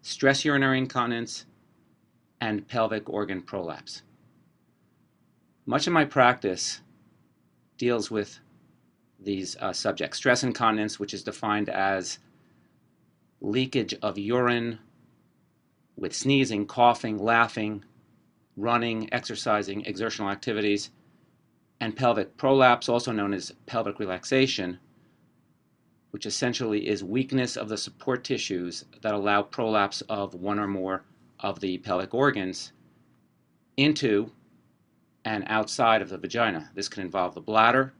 stress urinary incontinence, and pelvic organ prolapse. Much of my practice deals with these subjects. Stress incontinence, which is defined as leakage of urine with sneezing, coughing, laughing, running, exercising, exertional activities, and pelvic prolapse, also known as pelvic relaxation, which essentially is weakness of the support tissues that allow prolapse of one or more of the pelvic organs into and outside of the vagina. This can involve the bladder,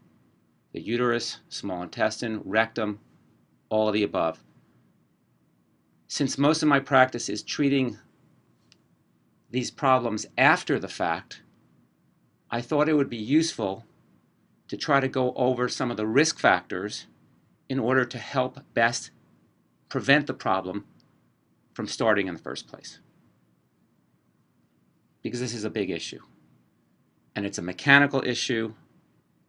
the uterus, small intestine, rectum, all of the above. Since most of my practice is treating these problems after the fact, I thought it would be useful to try to go over some of the risk factors in order to help best prevent the problem from starting in the first place. Because this is a big issue. And it's a mechanical issue,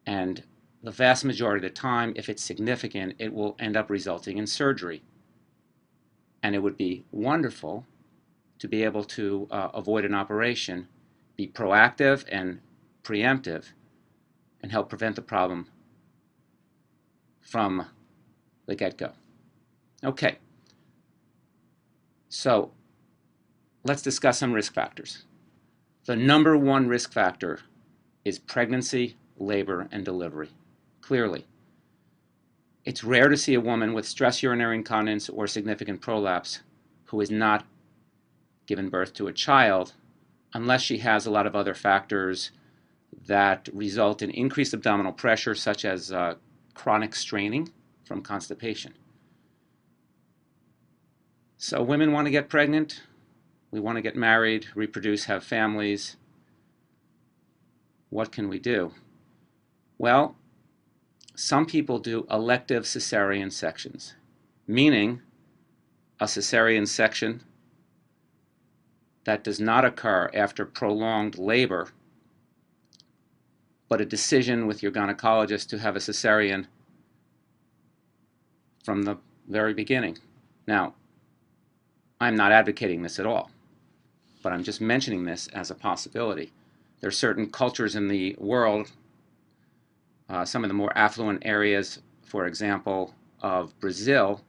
and the vast majority of the time, if it's significant, it will end up resulting in surgery. And it would be wonderful to be able to avoid an operation, be proactive and preemptive, and help prevent the problem from the get-go. Okay, so let's discuss some risk factors. The number one risk factor is pregnancy, labor, and delivery. Clearly, it's rare to see a woman with stress urinary incontinence or significant prolapse who is not given birth to a child unless she has a lot of other factors that result in increased abdominal pressure, such as chronic straining from constipation. So women want to get pregnant, we want to get married, reproduce, have families. What can we do? Well, some people do elective cesarean sections, meaning a cesarean section that does not occur after prolonged labor, but a decision with your gynecologist to have a cesarean from the very beginning. Now, I'm not advocating this at all, but I'm just mentioning this as a possibility. There are certain cultures in the world, some of the more affluent areas, for example, of Brazil,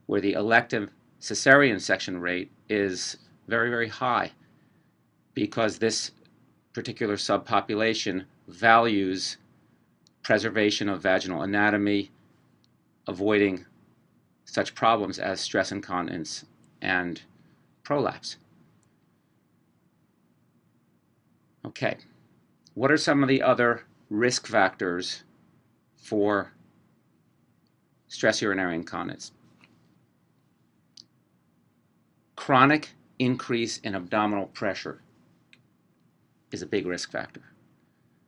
where the elective cesarean section rate is very, very high because this particular subpopulation values preservation of vaginal anatomy, avoiding such problems as stress incontinence and prolapse. Okay, what are some of the other risk factors for stress urinary incontinence? Chronic increase in abdominal pressure is a big risk factor.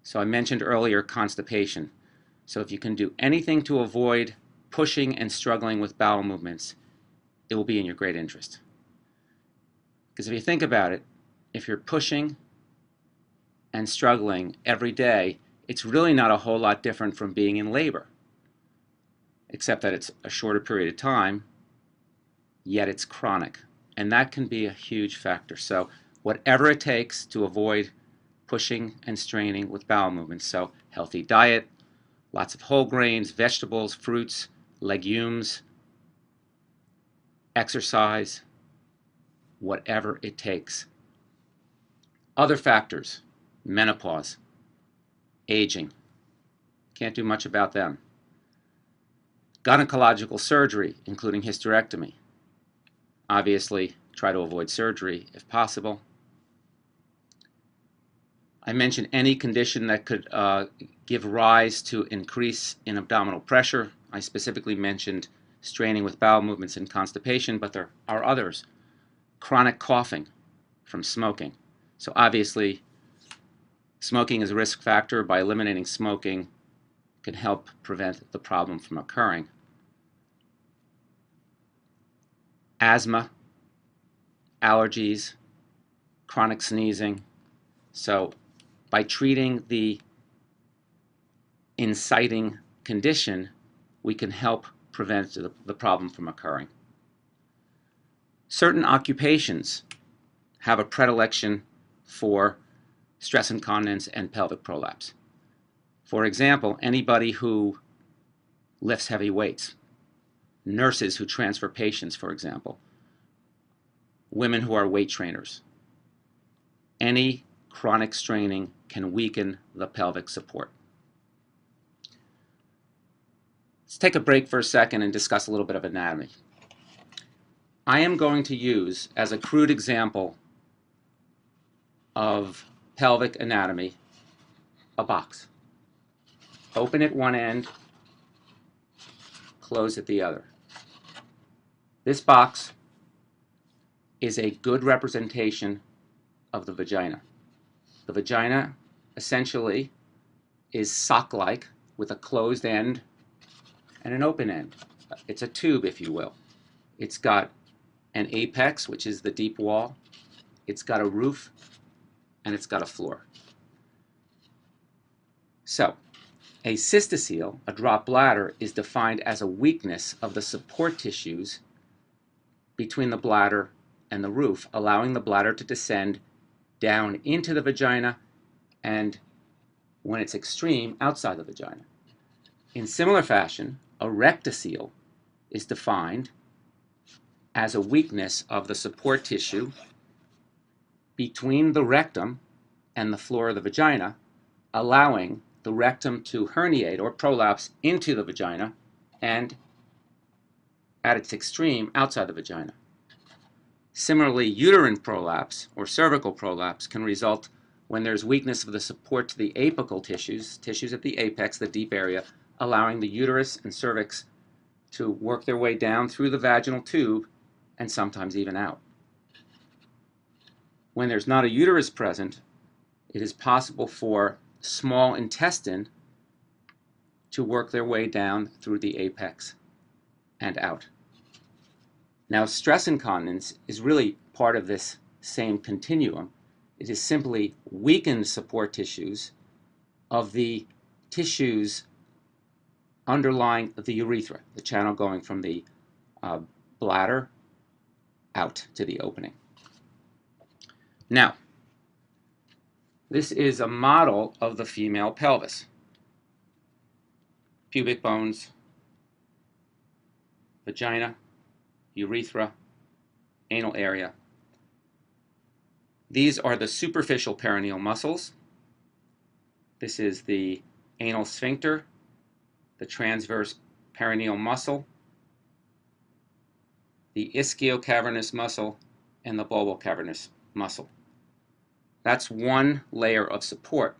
So I mentioned earlier constipation. So if you can do anything to avoid pushing and struggling with bowel movements, it will be in your great interest. Because if you think about it, if you're pushing and struggling every day, it's really not a whole lot different from being in labor, except that it's a shorter period of time, yet it's chronic. And that can be a huge factor. So whatever it takes to avoid pushing and straining with bowel movements. So healthy diet, lots of whole grains, vegetables, fruits, legumes, exercise, whatever it takes. Other factors, menopause, aging, can't do much about them. Gynecological surgery, including hysterectomy. Obviously, try to avoid surgery if possible. I mentioned any condition that could give rise to increase in abdominal pressure. I specifically mentioned straining with bowel movements and constipation, but there are others. Chronic coughing from smoking. So obviously, smoking is a risk factor. By eliminating smoking, can help prevent the problem from occurring. Asthma, allergies, chronic sneezing. So by treating the inciting condition, we can help prevent the problem from occurring. Certain occupations have a predilection for stress incontinence and pelvic prolapse. For example, anybody who lifts heavy weights, nurses who transfer patients, for example, women who are weight trainers. Any chronic straining can weaken the pelvic support. Let's take a break for a second and discuss a little bit of anatomy. I am going to use, as a crude example of pelvic anatomy, a box. Open at one end, close at the other. This box is a good representation of the vagina. The vagina essentially is sock-like with a closed end and an open end. It's a tube, if you will. It's got an apex, which is the deep wall. It's got a roof, and it's got a floor. So, a cystocele, a drop bladder, is defined as a weakness of the support tissues between the bladder and the roof, allowing the bladder to descend down into the vagina and, when it's extreme, outside the vagina. In similar fashion, a rectocele is defined as a weakness of the support tissue between the rectum and the floor of the vagina, allowing the rectum to herniate or prolapse into the vagina and, at its extreme, outside the vagina. Similarly, uterine prolapse or cervical prolapse can result when there's weakness of the support to the apical tissues at the apex, the deep area, allowing the uterus and cervix to work their way down through the vaginal tube and sometimes even out. When there's not a uterus present, it is possible for small intestine to work their way down through the apex and out. Now, stress incontinence is really part of this same continuum. It is simply weakened support tissues of the tissues underlying the urethra, the channel going from the bladder out to the opening. Now, this is a model of the female pelvis. Pubic bones, vagina, urethra, anal area. These are the superficial perineal muscles. This is the anal sphincter, the transverse perineal muscle, the ischio-cavernous muscle, and the bulbo-cavernous muscle. That's one layer of support.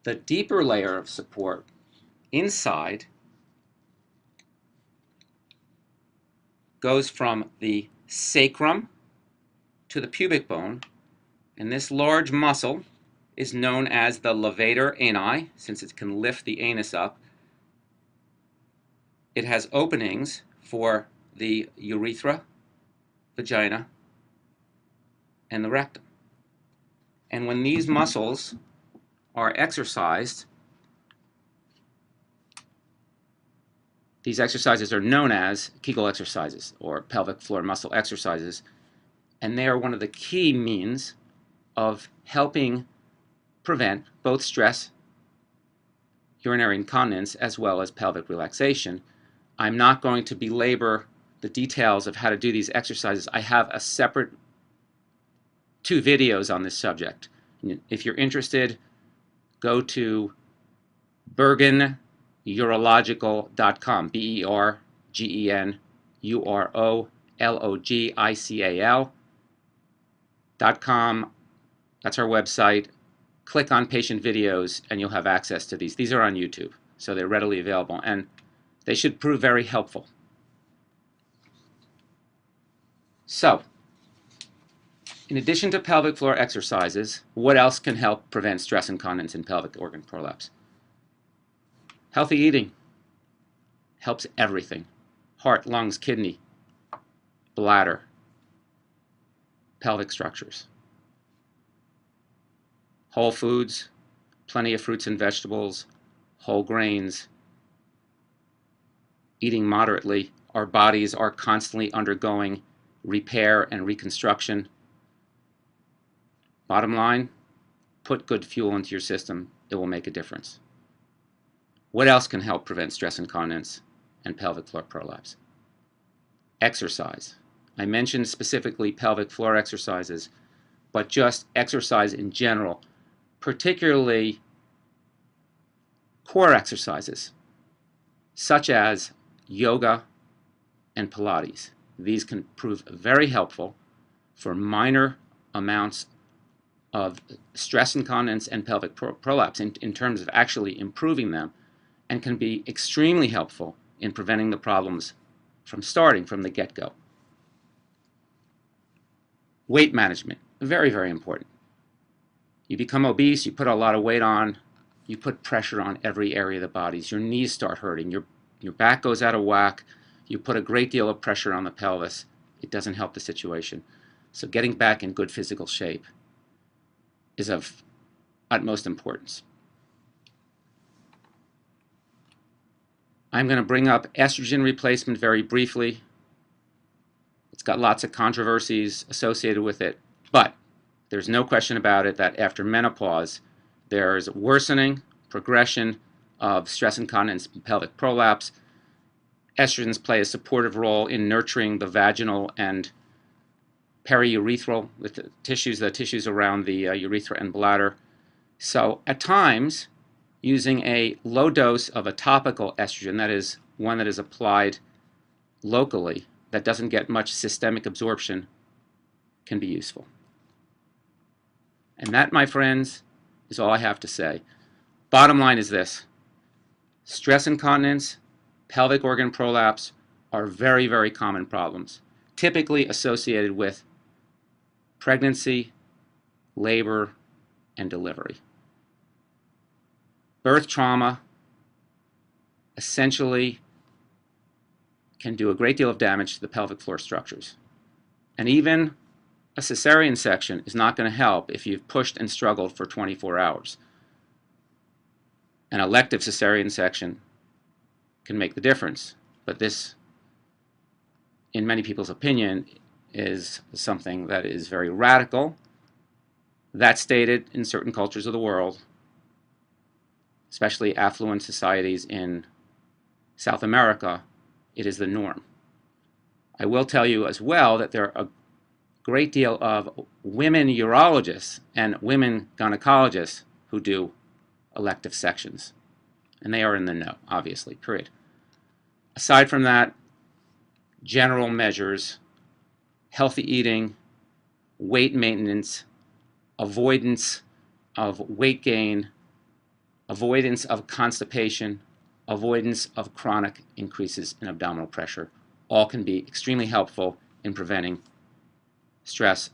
The deeper layer of support inside goes from the sacrum to the pubic bone, and this large muscle is known as the levator ani, since it can lift the anus up. It has openings for the urethra, vagina, and the rectum. And when these muscles are exercised, these exercises are known as Kegel exercises or pelvic floor muscle exercises, and they are one of the key means of helping prevent both stress, urinary incontinence, as well as pelvic relaxation. I'm not going to belabor the details of how to do these exercises. I have a separate 2 videos on this subject. If you're interested, go to bergenurological.com, bergenurological.com. That's our website. Click on patient videos and you'll have access to these. These are on YouTube, so they're readily available, and they should prove very helpful. So, in addition to pelvic floor exercises, what else can help prevent stress incontinence and pelvic organ prolapse? Healthy eating helps everything. Heart, lungs, kidney, bladder, pelvic structures. Whole foods, plenty of fruits and vegetables, whole grains. Eating moderately. Our bodies are constantly undergoing repair and reconstruction. Bottom line, put good fuel into your system. It will make a difference. What else can help prevent stress incontinence and pelvic floor prolapse? Exercise. I mentioned specifically pelvic floor exercises, but just exercise in general, particularly core exercises, such as yoga and Pilates. These can prove very helpful for minor amounts of stress incontinence and pelvic prolapse in terms of actually improving them, and can be extremely helpful in preventing the problems from starting from the get-go. Weight management, very, very important. You become obese, you put a lot of weight on, you put pressure on every area of the body. Your knees start hurting, your back goes out of whack, you put a great deal of pressure on the pelvis. It doesn't help the situation. So getting back in good physical shape is of utmost importance. I'm going to bring up estrogen replacement very briefly. It's got lots of controversies associated with it, but there's no question about it that after menopause, there's worsening, progression of stress incontinence and pelvic prolapse. Estrogens play a supportive role in nurturing the vaginal and periurethral, the tissues around the urethra and bladder. So at times, using a low dose of a topical estrogen, that is one that is applied locally, that doesn't get much systemic absorption, can be useful. And that, my friends, is all I have to say. Bottom line is this: stress incontinence, pelvic organ prolapse are very, very common problems, typically associated with pregnancy, labor, and delivery. Birth trauma essentially can do a great deal of damage to the pelvic floor structures. And even a cesarean section is not going to help if you've pushed and struggled for 24 hours. An elective cesarean section can make the difference, but this, in many people's opinion, is something that is very radical. That's stated in certain cultures of the world, especially affluent societies in South America. It is the norm. I will tell you as well that there are a great deal of women urologists and women gynecologists who do elective sections, and they are in the know, obviously, period. Aside from that, general measures, healthy eating, weight maintenance, avoidance of weight gain, avoidance of constipation, avoidance of chronic increases in abdominal pressure, all can be extremely helpful in preventing stress